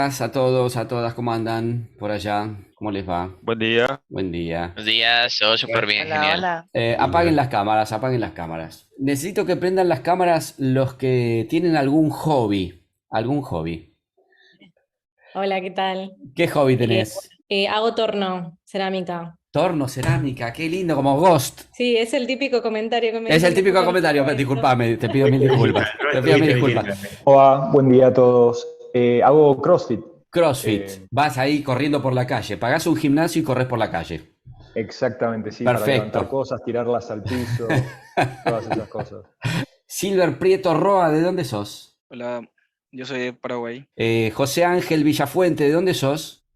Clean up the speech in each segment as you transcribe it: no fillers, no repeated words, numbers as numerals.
días a todos, a todas, ¿cómo andan por allá? ¿Cómo les va? Buen día. Buen día. Buenos días, yo súper bien, Hola, genial. hola. Apaguen las cámaras, apaguen las cámaras. Necesito que prendan las cámaras los que tienen algún hobby. Algún hobby. Hola, ¿qué tal? ¿Qué hobby Eh, tenés? Hago torno, cerámica. Torno, cerámica, qué lindo, como Ghost. Sí, es el típico comentario que me Es el dicen típico después cuando comentario, hago esto. disculpame, te pido mil disculpas. No Te pido mil estuviste disculpas. diciendo. Hola, buen día a todos. Hago CrossFit. CrossFit, Eh, vas ahí corriendo por la calle, pagás un gimnasio y corres por la calle. Exactamente, sí, para levantar Perfecto. cosas, tirarlas al piso, todas esas cosas. Silver Prieto Roa, ¿de dónde sos? Hola, yo soy de Paraguay. José Ángel Villafuente, ¿de dónde sos?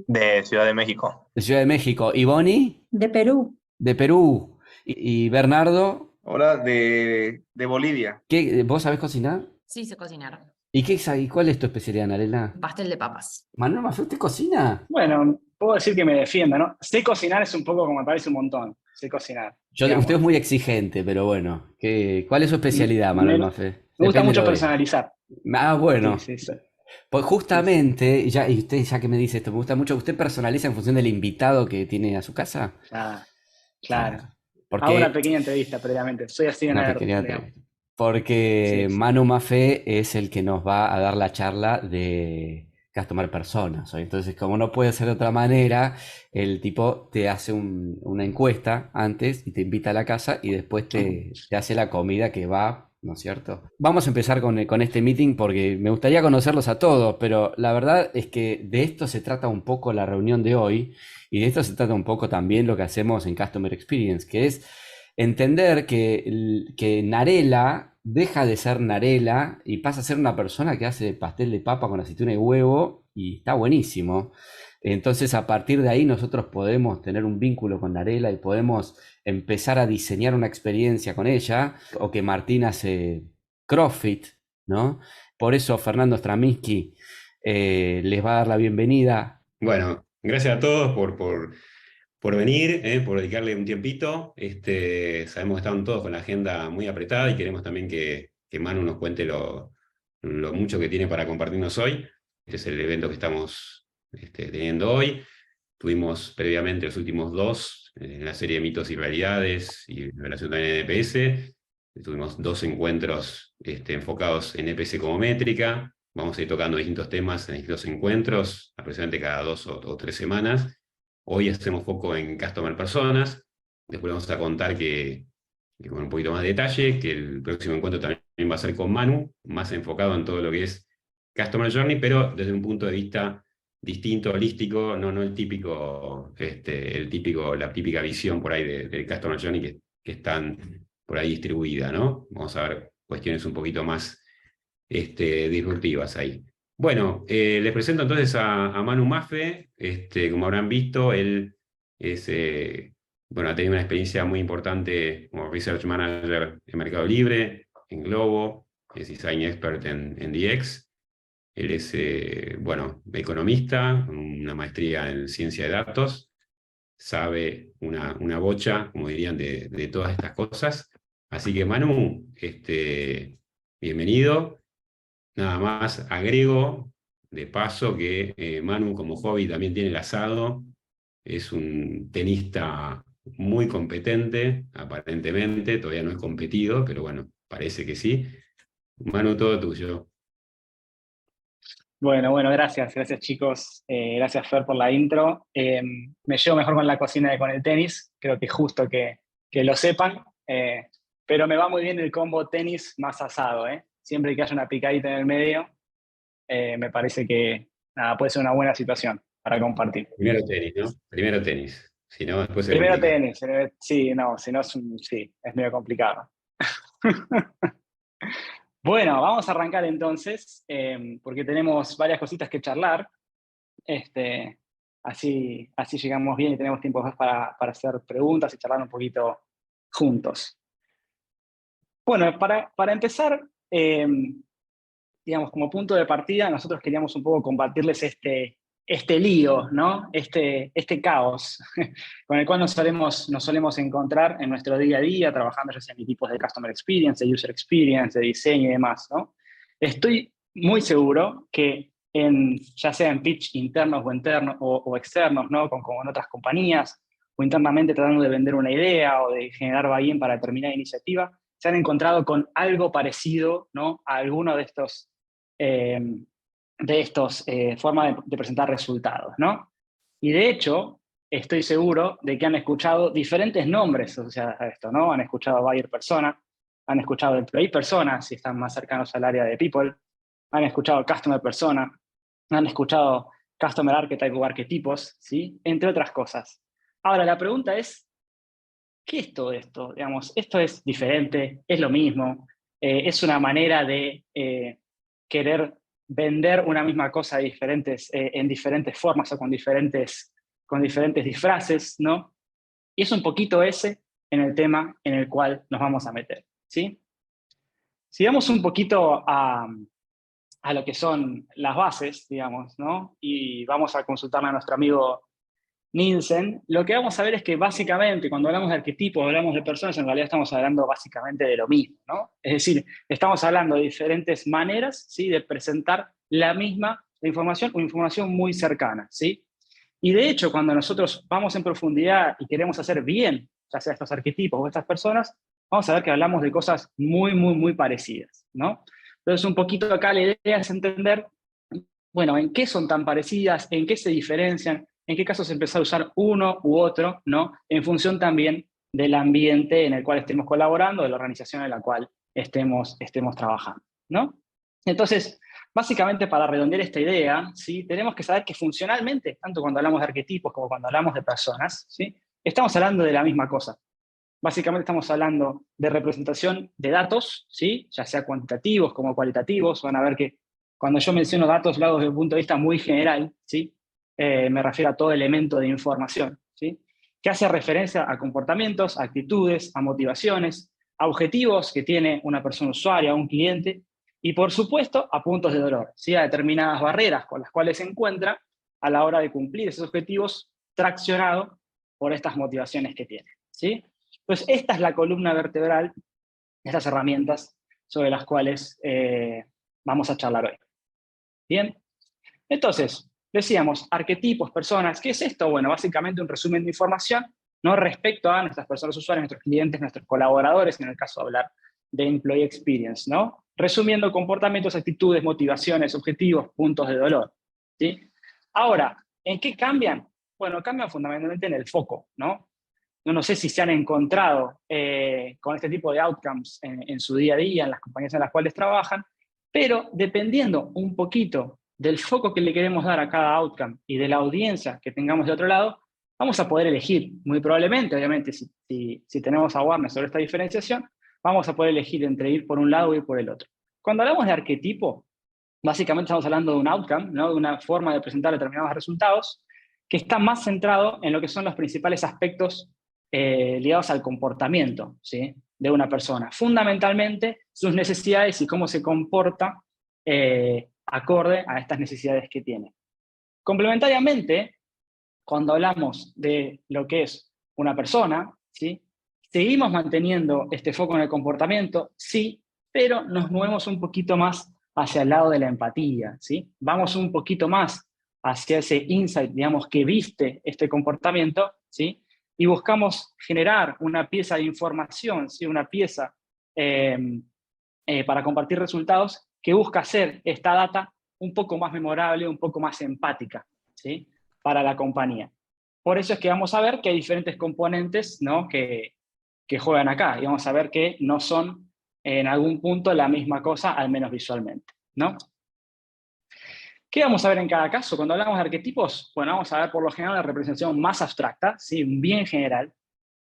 De Ciudad de México. De Ciudad de México. ¿Y Boni? De Perú. De Perú. ¿Y Bernardo? Hola, de Bolivia. ¿Vos sabés cocinar? Sí, sé cocinar. ¿Y cuál es tu especialidad, Narela? Pastel de papas. Manuel Mafé, ¿usted cocina? Bueno, puedo decir que me defiendo, ¿no? Sé cocinar es un poco como me parece un montón. Sé cocinar. Usted es Digamos. muy exigente, pero bueno. ¿Cuál es su especialidad, Me, Manuel me Mafé? gusta Depende mucho lo de... personalizar. Ah, Sí, bueno. sí, sí. Pues Sí, sí. justamente, y usted ya que me dice esto, me gusta mucho, ¿usted personaliza en función del invitado que tiene a su casa? Claro, claro. Claro. Hago una Porque pequeña entrevista previamente. Soy así de una nerd, pequeña digamos. entrevista. Porque Sí, sí. Manu Mafé es el que nos va a dar la charla de Customer Personas hoy. Entonces, como no puede ser de otra manera, el tipo te hace una encuesta antes y te invita a la casa y después te hace la comida que va, ¿no es cierto? Vamos a empezar con este meeting porque me gustaría conocerlos a todos, pero la verdad es que de esto se trata un poco la reunión de hoy y de esto se trata un poco también lo que hacemos en Customer Experience, que es entender que Narela deja de ser Narela y pasa a ser una persona que hace pastel de papa con aceituna y huevo y está buenísimo. Entonces, a partir de ahí, nosotros podemos tener un vínculo con Narela y podemos empezar a diseñar una experiencia con ella, o que Martín hace CrossFit, ¿no? Por eso Fernando Straminsky les va a dar la bienvenida. Bueno, gracias a todos por venir, por dedicarle un tiempito. Sabemos que están todos con la agenda muy apretada y queremos también que Manu nos cuente lo mucho que tiene para compartirnos hoy. Este es el evento que estamos teniendo hoy. Tuvimos previamente los últimos dos, en la serie de mitos y realidades y en relación también a NPS. Tuvimos dos encuentros enfocados en EPS como métrica. Vamos a ir tocando distintos temas en distintos encuentros, aproximadamente cada 2 o 3 semanas. Hoy hacemos foco en Customer Personas. Después vamos a contar que con un poquito más de detalle, que el próximo encuentro también va a ser con Manu, más enfocado en todo lo que es Customer Journey, pero desde un punto de vista distinto, holístico, no el típico, la típica visión por ahí del Customer Journey que están por ahí distribuida, ¿no? Vamos a ver cuestiones un poquito más disruptivas ahí. Bueno, les presento entonces a Manu Maffe. Como habrán visto, él ha tenido una experiencia muy importante como Research Manager en Mercado Libre, en Globo, es Design Expert en DX. Él es, economista, con una maestría en ciencia de datos, sabe una bocha, como dirían, de todas estas cosas. Así que Manu, bienvenido. Nada más agrego de paso que Manu como hobby también tiene el asado, es un tenista muy competente, aparentemente, todavía no es competido, pero bueno, parece que sí. Manu, todo tuyo. Bueno, gracias. Gracias, chicos. Gracias, Fer, por la intro. Me llevo mejor con la cocina que con el tenis. Creo que es justo que lo sepan. Pero me va muy bien el combo tenis más asado, ¿eh? Siempre que haya una picadita en el medio, me parece que nada, puede ser una buena situación para compartir. Primero tenis, ¿no? Primero tenis, si no, después se Primero complica. tenis, sí, no, si no sí, es medio complicado. Bueno, vamos a arrancar entonces, porque tenemos varias cositas que charlar. Así llegamos bien y tenemos tiempo para hacer preguntas y charlar un poquito juntos. Bueno, para empezar, digamos, como punto de partida, nosotros queríamos un poco compartirles este lío, ¿no? Este caos con el cual nos solemos encontrar en nuestro día a día, trabajando ya sea en equipos de Customer Experience, de User Experience, de diseño y demás, ¿no? Estoy muy seguro que ya sea en pitch internos o externos, ¿no? Con otras compañías, o internamente tratando de vender una idea o de generar buy-in para determinada iniciativa, se han encontrado con algo parecido, ¿no? A alguno de estos formas de presentar resultados, ¿no? Y de hecho, estoy seguro de que han escuchado diferentes nombres asociados a esto, ¿no? Han escuchado Buyer Persona, han escuchado Employee Persona, si están más cercanos al área de People, han escuchado Customer Persona, han escuchado Customer Archetype o arquetipos, ¿sí? Entre otras cosas. Ahora, la pregunta es, ¿qué es todo esto? Digamos, ¿esto es diferente? ¿Es lo mismo? ¿Es una manera de querer vender una misma cosa en diferentes formas o con diferentes disfraces, ¿no? Y es un poquito ese en el tema en el cual nos vamos a meter, ¿sí? Si vamos un poquito a lo que son las bases, digamos, ¿no? Y vamos a consultarle a nuestro amigo Nielsen, lo que vamos a ver es que básicamente cuando hablamos de arquetipos, hablamos de personas, en realidad estamos hablando básicamente de lo mismo, ¿no? Es decir, estamos hablando de diferentes maneras, ¿sí? De presentar la misma información o información muy cercana, ¿sí? Y de hecho, cuando nosotros vamos en profundidad y queremos hacer bien, ya sea estos arquetipos o estas personas, vamos a ver que hablamos de cosas muy, muy, muy parecidas, ¿no? Entonces, un poquito acá la idea es entender, bueno, en qué son tan parecidas, en qué se diferencian, en qué casos empezar a usar uno u otro, ¿no? En función también del ambiente en el cual estemos colaborando, de la organización en la cual estemos trabajando, ¿no? Entonces, básicamente para redondear esta idea, ¿sí? Tenemos que saber que funcionalmente, tanto cuando hablamos de arquetipos como cuando hablamos de personas, ¿sí? Estamos hablando de la misma cosa. Básicamente estamos hablando de representación de datos, ¿sí? Ya sea cuantitativos como cualitativos. Van a ver que cuando yo menciono datos, lo hago desde un punto de vista muy general, ¿sí? Me refiero a todo elemento de información, ¿sí? Que hace referencia a comportamientos, a actitudes, a motivaciones, a objetivos que tiene una persona usuaria, un cliente, y por supuesto a puntos de dolor, ¿sí? A determinadas barreras con las cuales se encuentra a la hora de cumplir esos objetivos, traccionado por estas motivaciones que tiene, ¿sí? Pues esta es la columna vertebral, estas herramientas sobre las cuales vamos a charlar hoy. Bien, entonces, decíamos, arquetipos, personas, ¿qué es esto? Bueno, básicamente un resumen de información, ¿no? Respecto a nuestras personas usuarias, nuestros clientes, nuestros colaboradores, en el caso de hablar de Employee Experience, ¿no? Resumiendo comportamientos, actitudes, motivaciones, objetivos, puntos de dolor, ¿sí? Ahora, ¿en qué cambian? Bueno, cambian fundamentalmente en el foco, ¿no? No sé si se han encontrado con este tipo de outcomes en su día a día, en las compañías en las cuales trabajan, pero dependiendo un poquito del foco que le queremos dar a cada outcome y de la audiencia que tengamos de otro lado, vamos a poder elegir, muy probablemente, obviamente, si tenemos awareness sobre esta diferenciación, vamos a poder elegir entre ir por un lado o ir por el otro. Cuando hablamos de arquetipo, básicamente estamos hablando de un outcome, ¿no? De una forma de presentar determinados resultados, que está más centrado en lo que son los principales aspectos ligados al comportamiento, ¿sí? De una persona. Fundamentalmente, sus necesidades y cómo se comporta acorde a estas necesidades que tiene. Complementariamente, cuando hablamos de lo que es una persona, ¿sí? Seguimos manteniendo este foco en el comportamiento, sí, pero nos movemos un poquito más hacia el lado de la empatía, ¿sí? Vamos un poquito más hacia ese insight, digamos, que viste este comportamiento, ¿sí? Y buscamos generar una pieza de información, ¿sí? Una pieza para compartir resultados que busca hacer esta data un poco más memorable, un poco más empática, ¿sí? Para la compañía. Por eso es que vamos a ver que hay diferentes componentes, ¿no? que juegan acá, y vamos a ver que no son en algún punto la misma cosa, al menos visualmente, ¿no? ¿Qué vamos a ver en cada caso? Cuando hablamos de arquetipos, bueno, vamos a ver por lo general una representación más abstracta, ¿sí? Bien general,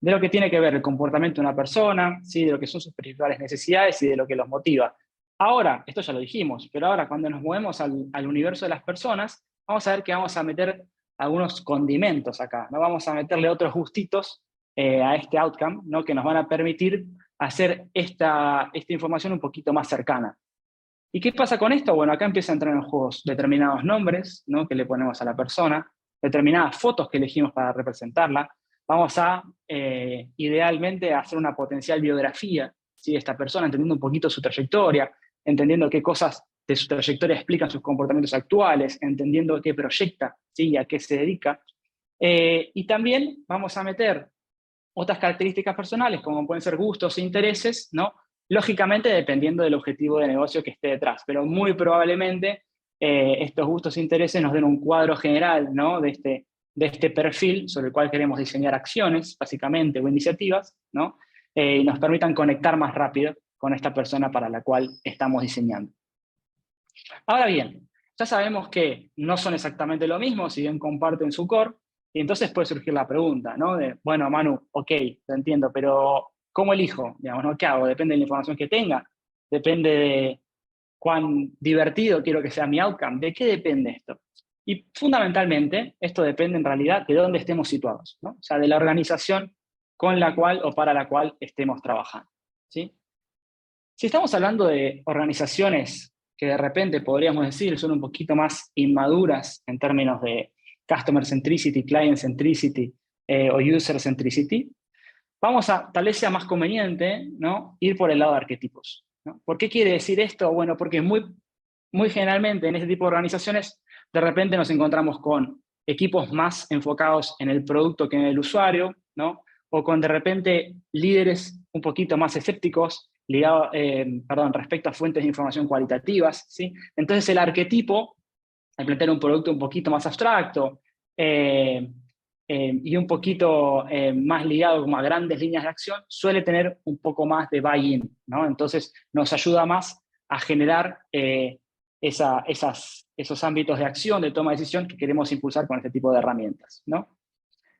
de lo que tiene que ver el comportamiento de una persona, ¿sí? De lo que son sus principales necesidades y de lo que los motiva. Ahora, esto ya lo dijimos, pero ahora cuando nos movemos al universo de las personas, vamos a ver que vamos a meter algunos condimentos acá, ¿no? Vamos a meterle otros gustitos a este outcome, ¿no? Que nos van a permitir hacer esta información un poquito más cercana. ¿Y qué pasa con esto? Bueno, acá empiezan a entrar en juego determinados nombres, ¿no? Que le ponemos a la persona, determinadas fotos que elegimos para representarla. Vamos a, idealmente, hacer una potencial biografía, ¿sí? De esta persona, entendiendo un poquito su trayectoria, entendiendo qué cosas de su trayectoria explican sus comportamientos actuales, entendiendo qué proyecta, ¿sí? Y a qué se dedica. Y también vamos a meter otras características personales, como pueden ser gustos e intereses, ¿no? Lógicamente dependiendo del objetivo de negocio que esté detrás, pero muy probablemente estos gustos e intereses nos den un cuadro general, ¿no? de este perfil sobre el cual queremos diseñar acciones, básicamente, o iniciativas, ¿no? Y nos permitan conectar más rápido con esta persona para la cual estamos diseñando. Ahora bien, ya sabemos que no son exactamente lo mismo, si bien comparten su core, y entonces puede surgir la pregunta, ¿no? De, bueno, Manu, ok, lo entiendo, pero ¿cómo elijo? Digamos, ¿no? ¿Qué hago? Depende de la información que tenga, depende de cuán divertido quiero que sea mi outcome, ¿de qué depende esto? Y fundamentalmente, esto depende en realidad de dónde estemos situados, ¿no? O sea, de la organización con la cual o para la cual estemos trabajando, ¿sí? Si estamos hablando de organizaciones que de repente podríamos decir son un poquito más inmaduras en términos de customer centricity, client centricity o user centricity, vamos a, tal vez sea más conveniente, ¿no? Ir por el lado de arquetipos, ¿no? ¿Por qué quiere decir esto? Bueno, porque muy generalmente en este tipo de organizaciones de repente nos encontramos con equipos más enfocados en el producto que en el usuario, ¿no? O con de repente líderes un poquito más escépticos respecto a fuentes de información cualitativas, ¿sí? Entonces el arquetipo, al plantear un producto un poquito más abstracto y un poquito más ligado como a grandes líneas de acción, suele tener un poco más de buy-in, ¿no? Entonces nos ayuda más a generar esos ámbitos de acción, de toma de decisión que queremos impulsar con este tipo de herramientas, ¿no?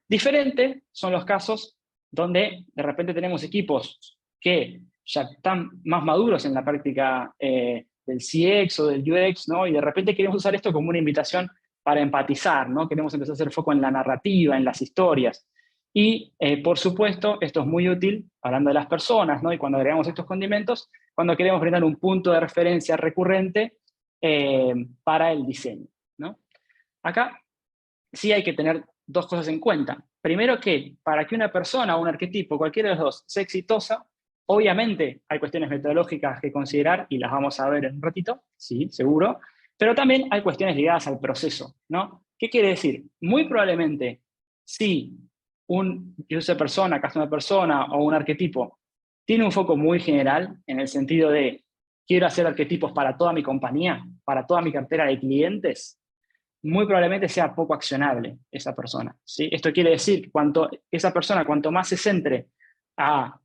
Diferente son los casos donde de repente tenemos equipos que ya están más maduros en la práctica del CX o del UX, ¿no? Y de repente queremos usar esto como una invitación para empatizar, ¿no? Queremos empezar a hacer foco en la narrativa, en las historias. Y, por supuesto, esto es muy útil, hablando de las personas, ¿no? Y cuando agregamos estos condimentos, cuando queremos brindar un punto de referencia recurrente para el diseño, ¿no? Acá sí hay que tener dos cosas en cuenta. Primero que para que una persona o un arquetipo, cualquiera de los dos, sea exitosa, obviamente hay cuestiones metodológicas que considerar y las vamos a ver en un ratito, sí, seguro, pero también hay cuestiones ligadas al proceso, ¿no? ¿Qué quiere decir? Muy probablemente, si un user persona, customer persona o un arquetipo tiene un foco muy general en el sentido de quiero hacer arquetipos para toda mi compañía, para toda mi cartera de clientes, muy probablemente sea poco accionable esa persona, ¿sí? Esto quiere decir que esa persona, cuanto más se centre a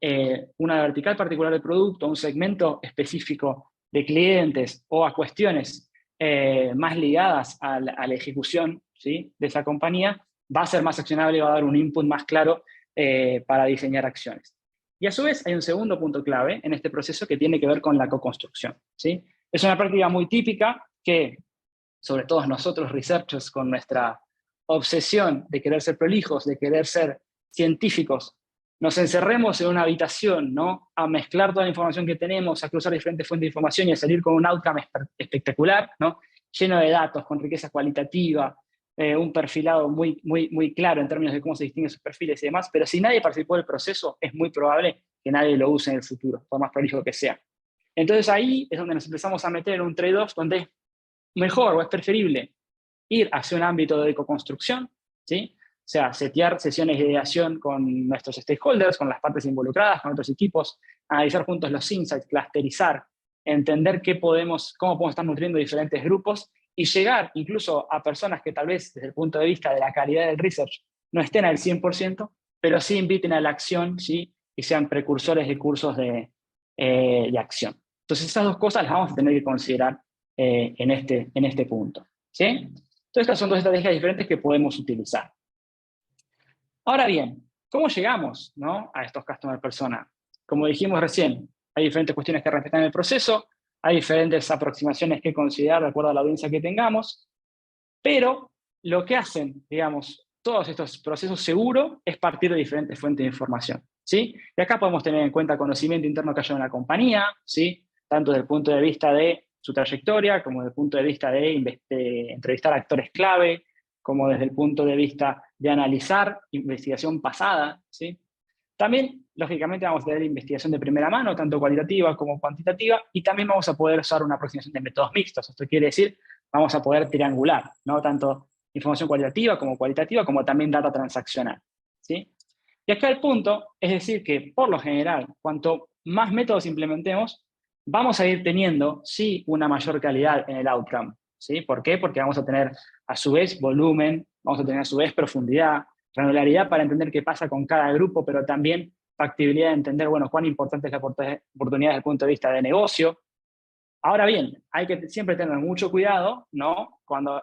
una vertical particular del producto, a un segmento específico de clientes o a cuestiones más ligadas a la ejecución, ¿sí? De esa compañía, va a ser más accionable y va a dar un input más claro para diseñar acciones. Y a su vez hay un segundo punto clave en este proceso que tiene que ver con la co-construcción, ¿sí? Es una práctica muy típica que, sobre todo nosotros researchers, con nuestra obsesión de querer ser prolijos, de querer ser científicos, nos encerremos en una habitación, ¿no? A mezclar toda la información que tenemos, a cruzar diferentes fuentes de información y a salir con un outcome espectacular, ¿no? Lleno de datos, con riqueza cualitativa, un perfilado muy claro en términos de cómo se distinguen sus perfiles y demás, pero si nadie participó del proceso, es muy probable que nadie lo use en el futuro, por más prolijo que sea. Entonces ahí es donde nos empezamos a meter en un trade-off donde mejor o es preferible ir hacia un ámbito de co-construcción, ¿sí? O sea, setear sesiones de ideación con nuestros stakeholders, con las partes involucradas, con otros equipos, analizar juntos los insights, clusterizar, entender cómo podemos estar nutriendo diferentes grupos y llegar incluso a personas que tal vez desde el punto de vista de la calidad del research no estén al 100%, pero sí inviten a la acción, ¿sí? Y sean precursores de cursos de acción. Entonces esas dos cosas las vamos a tener que considerar en este punto, ¿sí? Entonces estas son dos estrategias diferentes que podemos utilizar. Ahora bien, ¿cómo llegamos, ¿no? A estos customer persona? Como dijimos recién, hay diferentes cuestiones que respetan el proceso, hay diferentes aproximaciones que considerar de acuerdo a la audiencia que tengamos, pero lo que hacen, digamos, todos estos procesos seguros es partir de diferentes fuentes de información, ¿sí? Y acá podemos tener en cuenta conocimiento interno que haya en la compañía, ¿sí? Tanto desde el punto de vista de su trayectoria, como desde el punto de vista de entrevistar actores clave, como desde el punto de vista de analizar investigación pasada, ¿sí? También, lógicamente, vamos a tener investigación de primera mano, tanto cualitativa como cuantitativa, y también vamos a poder usar una aproximación de métodos mixtos. Esto quiere decir, vamos a poder triangular, ¿no? Tanto información cualitativa, como también data transaccional, ¿sí? Y acá el punto es decir que, por lo general, cuanto más métodos implementemos, vamos a ir teniendo, sí, una mayor calidad en el outcome, ¿sí? ¿Por qué? Porque vamos a tener, a su vez, volumen, vamos a tener, a su vez, profundidad, granularidad para entender qué pasa con cada grupo, pero también factibilidad de entender, bueno, cuán importante es la oportunidad desde el punto de vista de negocio. Ahora bien, hay que siempre tener mucho cuidado, ¿no? Cuando,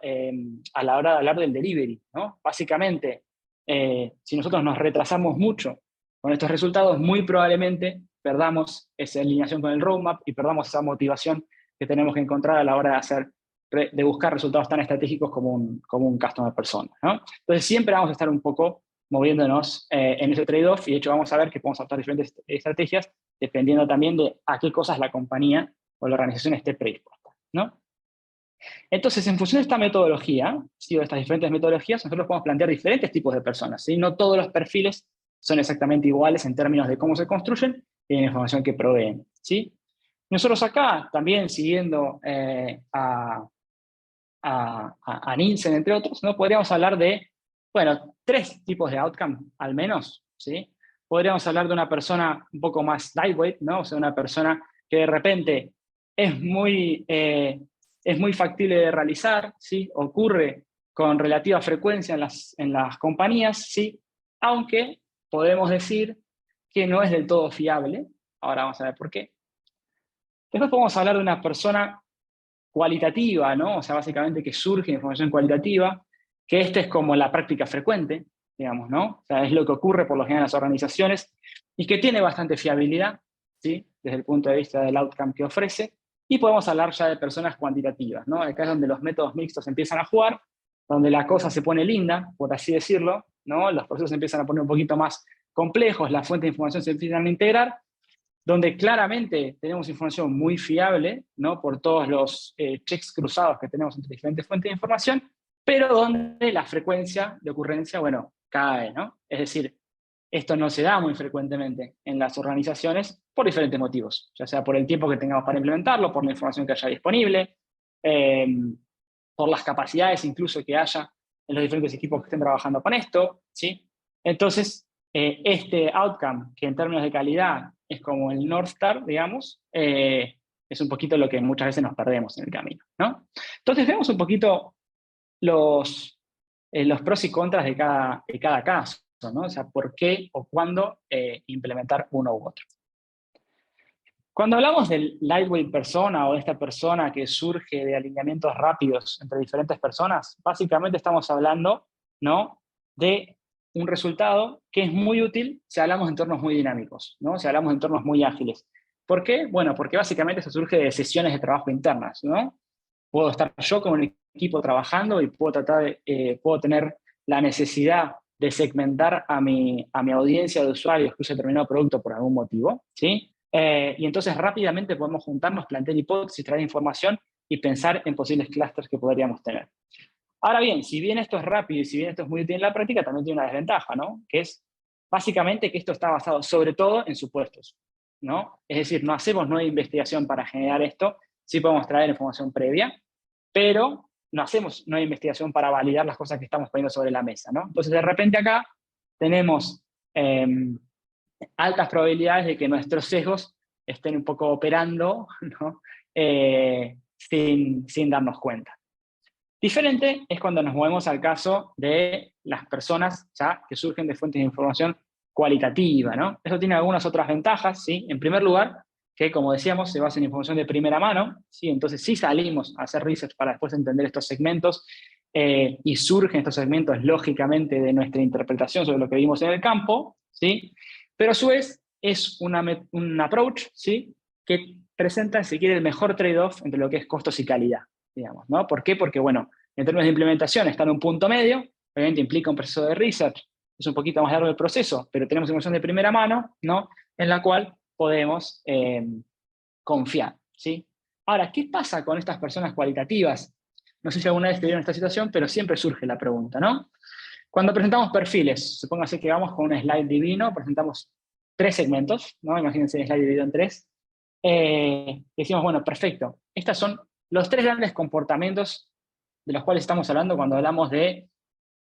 a la hora de hablar del delivery, ¿no? Básicamente, si nosotros nos retrasamos mucho con estos resultados, muy probablemente perdamos esa alineación con el roadmap y perdamos esa motivación que tenemos que encontrar a la hora de buscar resultados tan estratégicos como un customer persona, ¿no? Entonces siempre vamos a estar un poco moviéndonos en ese trade-off, y de hecho vamos a ver que podemos adoptar diferentes estrategias dependiendo también de a qué cosas la compañía o la organización esté predispuesta, ¿no? Entonces, en función de esta metodología, ¿sí? O de estas diferentes metodologías, nosotros podemos plantear diferentes tipos de personas, ¿sí? No todos los perfiles son exactamente iguales en términos de cómo se construyen y de la información que proveen, ¿sí? Nosotros acá, también siguiendo a Nielsen, entre otros, ¿no? Podríamos hablar de, bueno, 3 tipos de outcome, al menos, ¿sí? Podríamos hablar de una persona un poco más lightweight, ¿no? O sea, una persona que de repente es muy factible de realizar, ¿sí? Ocurre con relativa frecuencia en las compañías, ¿sí? Aunque podemos decir que no es del todo fiable. Ahora vamos a ver por qué. Después podemos hablar de una persona cualitativa, ¿no? O sea, básicamente que surge información cualitativa, que esta es como la práctica frecuente, digamos, ¿no? O sea, es lo que ocurre por lo general en las organizaciones y que tiene bastante fiabilidad, ¿sí? Desde el punto de vista del outcome que ofrece. Y podemos hablar ya de personas cuantitativas, ¿no? Acá es donde los métodos mixtos empiezan a jugar, donde la cosa se pone linda, por así decirlo, ¿no? Los procesos empiezan a poner un poquito más complejos, las fuentes de información se empiezan a integrar, donde claramente tenemos información muy fiable, ¿no? Por todos los checks cruzados que tenemos entre diferentes fuentes de información, pero donde la frecuencia de ocurrencia, bueno, cae, ¿no? Es decir, esto no se da muy frecuentemente en las organizaciones por diferentes motivos, ya sea por el tiempo que tengamos para implementarlo, por la información que haya disponible, por las capacidades incluso que haya en los diferentes equipos que estén trabajando con esto, ¿sí? Entonces, este outcome, que en términos de calidad es como el North Star, digamos, es un poquito lo que muchas veces nos perdemos en el camino, ¿no? Entonces vemos un poquito los pros y contras de cada caso, ¿no? O sea, por qué o cuándo implementar uno u otro. Cuando hablamos del lightweight persona o de esta persona que surge de alineamientos rápidos entre diferentes personas, básicamente estamos hablando, ¿no? De un resultado que es muy útil si hablamos de entornos muy dinámicos, ¿no? Si hablamos de entornos muy ágiles. ¿Por qué? Bueno, porque básicamente eso surge de sesiones de trabajo internas, ¿no? Puedo estar yo con un equipo trabajando y puedo tener la necesidad de segmentar a mi audiencia de usuarios que usa determinado producto por algún motivo, ¿sí? Y entonces rápidamente podemos juntarnos, plantear hipótesis, traer información y pensar en posibles clústeres que podríamos tener. Ahora bien, si bien esto es rápido y si bien esto es muy útil en la práctica, también tiene una desventaja, ¿no? Que es básicamente que esto está basado sobre todo en supuestos, ¿no? Es decir, no hacemos nueva investigación para generar esto, sí podemos traer información previa, pero no hacemos nueva investigación para validar las cosas que estamos poniendo sobre la mesa, ¿no? Entonces, de repente acá tenemos altas probabilidades de que nuestros sesgos estén un poco operando, ¿no? Sin darnos cuenta. Diferente es cuando nos movemos al caso de las personas ya que surgen de fuentes de información cualitativa, ¿no? Eso tiene algunas otras ventajas, ¿sí? En primer lugar, que como decíamos, se basa en información de primera mano, ¿sí? Entonces sí salimos a hacer research para después entender estos segmentos, y surgen estos segmentos lógicamente de nuestra interpretación sobre lo que vimos en el campo, ¿sí? Pero a su vez es un approach, ¿sí? Que presenta, si quiere, el mejor trade-off entre lo que es costos y calidad, digamos, ¿no? ¿Por qué? Porque, bueno, en términos de implementación está en un punto medio, obviamente implica un proceso de research, es un poquito más largo el proceso, pero tenemos información de primera mano, ¿no? En la cual podemos confiar, ¿sí? Ahora, ¿qué pasa con estas personas cualitativas? No sé si alguna vez tuvieron esta situación, pero siempre surge la pregunta, ¿no? Cuando presentamos perfiles, supóngase que vamos con un slide divino, presentamos 3 segmentos, ¿no? Imagínense el slide dividido en 3. Decimos, bueno, perfecto. Estos son los 3 grandes comportamientos de los cuales estamos hablando cuando hablamos de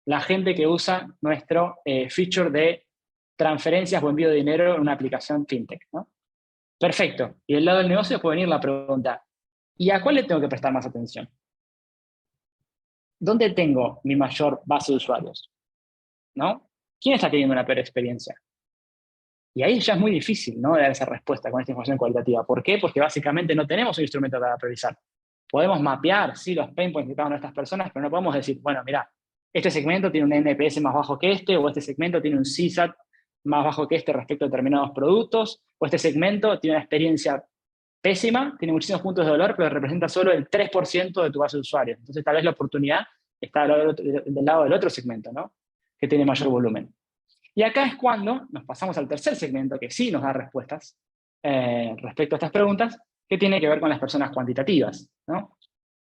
la gente que usa nuestro feature de transferencias o envío de dinero en una aplicación fintech, ¿no? Perfecto. Y del lado del negocio puede venir la pregunta, ¿y a cuál le tengo que prestar más atención? ¿Dónde tengo mi mayor base de usuarios? ¿No? ¿Quién está teniendo una peor experiencia? Y ahí ya es muy difícil, ¿no?, dar esa respuesta con esta información cualitativa. ¿Por qué? Porque básicamente no tenemos un instrumento para priorizar. Podemos mapear, sí, los pain points de cada una de estas personas, pero no podemos decir, bueno, mira, este segmento tiene un NPS más bajo que este, o este segmento tiene un CSAT más bajo que este respecto a determinados productos, o este segmento tiene una experiencia pésima, tiene muchísimos puntos de dolor, pero representa solo el 3% de tu base de usuarios. Entonces tal vez la oportunidad está del lado del otro segmento, ¿no?, que tiene mayor volumen. Y acá es cuando nos pasamos al tercer segmento, que sí nos da respuestas respecto a estas preguntas, que tiene que ver con las personas cuantitativas, ¿no?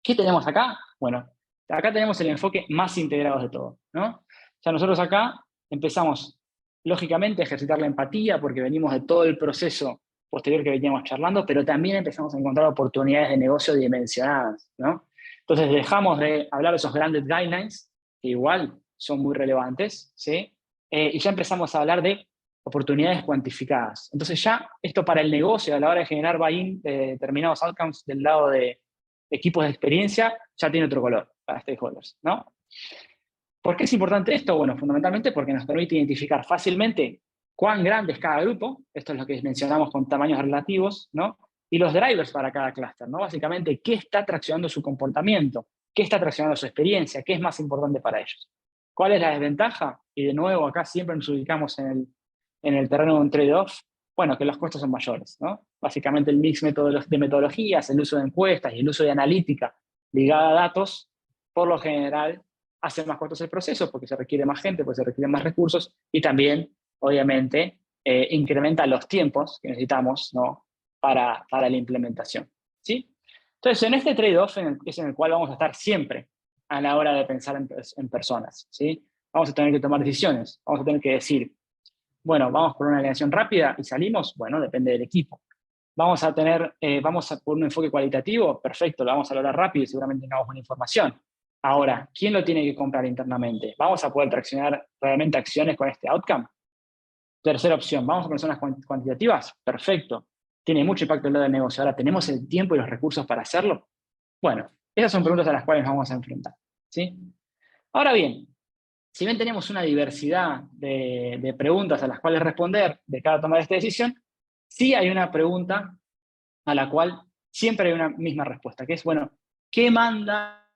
¿Qué tenemos acá? Bueno, acá tenemos el enfoque más integrado de todo, ¿no? O sea, nosotros acá empezamos, lógicamente, a ejercitar la empatía, porque venimos de todo el proceso posterior que veníamos charlando, pero también empezamos a encontrar oportunidades de negocio dimensionadas, ¿no? Entonces dejamos de hablar de esos grandes guidelines, que igual son muy relevantes, ¿sí? Y ya empezamos a hablar de oportunidades cuantificadas. Entonces ya esto para el negocio, a la hora de generar buy-in de determinados outcomes del lado de equipos de experiencia, ya tiene otro color para stakeholders, ¿no? ¿Por qué es importante esto? Bueno, fundamentalmente porque nos permite identificar fácilmente cuán grande es cada grupo, esto es lo que mencionamos con tamaños relativos, ¿no? Y los drivers para cada clúster, ¿no? Básicamente, ¿qué está traccionando su comportamiento? ¿Qué está traccionando su experiencia? ¿Qué es más importante para ellos? ¿Cuál es la desventaja? Y de nuevo, acá siempre nos ubicamos en el terreno de un trade-off. Bueno, que los costos son mayores, ¿no? Básicamente el mix de metodologías, el uso de encuestas y el uso de analítica ligada a datos, por lo general, hace más cortos el proceso porque se requiere más gente, porque se requieren más recursos y también, obviamente, incrementa los tiempos que necesitamos, ¿no?, para la implementación, ¿sí? Entonces, en este trade-off es en el cual vamos a estar siempre a la hora de pensar en personas, ¿sí? Vamos a tener que tomar decisiones, vamos a tener que decir, bueno, vamos por una alineación rápida y salimos, bueno, depende del equipo. Vamos a por un enfoque cualitativo, perfecto, lo vamos a lograr rápido y seguramente tengamos buena información. Ahora, ¿quién lo tiene que comprar internamente? ¿Vamos a poder traccionar realmente acciones con este outcome? Tercera opción, ¿vamos a personas cuantitativas? Perfecto, tiene mucho impacto en el lado del negocio. Ahora, ¿tenemos el tiempo y los recursos para hacerlo? Bueno, esas son preguntas a las cuales nos vamos a enfrentar, ¿sí? Ahora bien, si bien tenemos una diversidad de preguntas a las cuales responder de cada toma de esta decisión, sí hay una pregunta a la cual siempre hay una misma respuesta, que es, bueno, ¿qué manda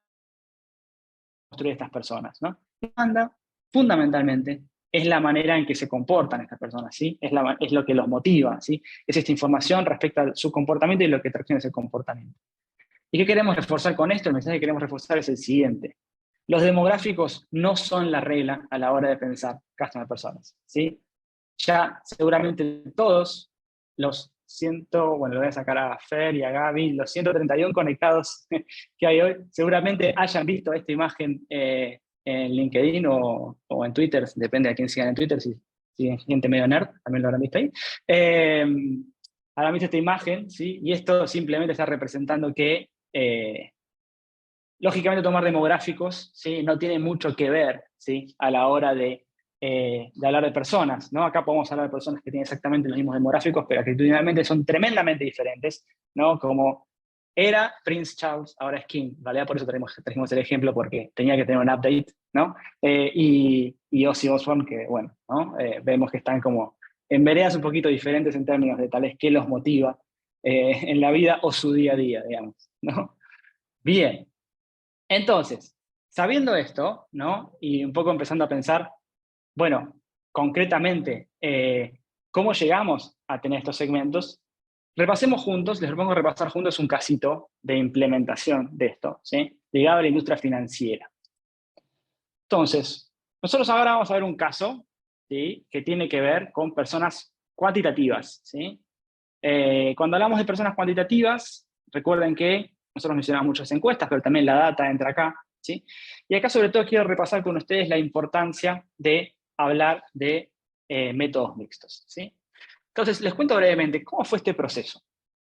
construir estas personas, ¿no? ¿Qué manda? Fundamentalmente, es la manera en que se comportan estas personas, ¿sí? Es lo que los motiva, ¿sí? Es esta información respecto a su comportamiento y lo que tracciona ese comportamiento. ¿Y qué queremos reforzar con esto? El mensaje que queremos reforzar es el siguiente. Los demográficos no son la regla a la hora de pensar customer personas, ¿sí? Ya seguramente todos los bueno, lo voy a sacar a Fer y a Gaby, los 131 conectados que hay hoy, seguramente hayan visto esta imagen en LinkedIn o en Twitter, depende de quién sigan en Twitter, si siguen gente medio nerd, también lo habrán visto ahí. Habrán visto esta imagen, ¿sí? Y esto simplemente está representando que lógicamente tomar demográficos, ¿sí?, no tiene mucho que ver, ¿sí?, a la hora de hablar de personas, ¿no? Acá podemos hablar de personas que tienen exactamente los mismos demográficos, pero actitudinalmente son tremendamente diferentes, ¿no? Como era Prince Charles, ahora es King, ¿vale? Por eso trajimos el ejemplo, porque tenía que tener un update, ¿no? Y Ozzy Osbourne, que bueno, ¿no? Vemos que están como en veredas un poquito diferentes en términos de tal vez qué los motiva en la vida o su día a día, digamos, ¿no? Bien. Entonces, sabiendo esto, ¿no?, y un poco empezando a pensar, bueno, concretamente, ¿cómo llegamos a tener estos segmentos? Repasemos juntos, les propongo repasar juntos un casito de implementación de esto, ¿sí?, ligado a la industria financiera. Entonces, nosotros ahora vamos a ver un caso, ¿sí?, que tiene que ver con personas cuantitativas, ¿sí? Cuando hablamos de personas cuantitativas, recuerden que nosotros mencionamos muchas encuestas, pero también la data entra acá, ¿sí? Y acá sobre todo quiero repasar con ustedes la importancia de hablar de métodos mixtos, ¿sí? Entonces, les cuento brevemente cómo fue este proceso.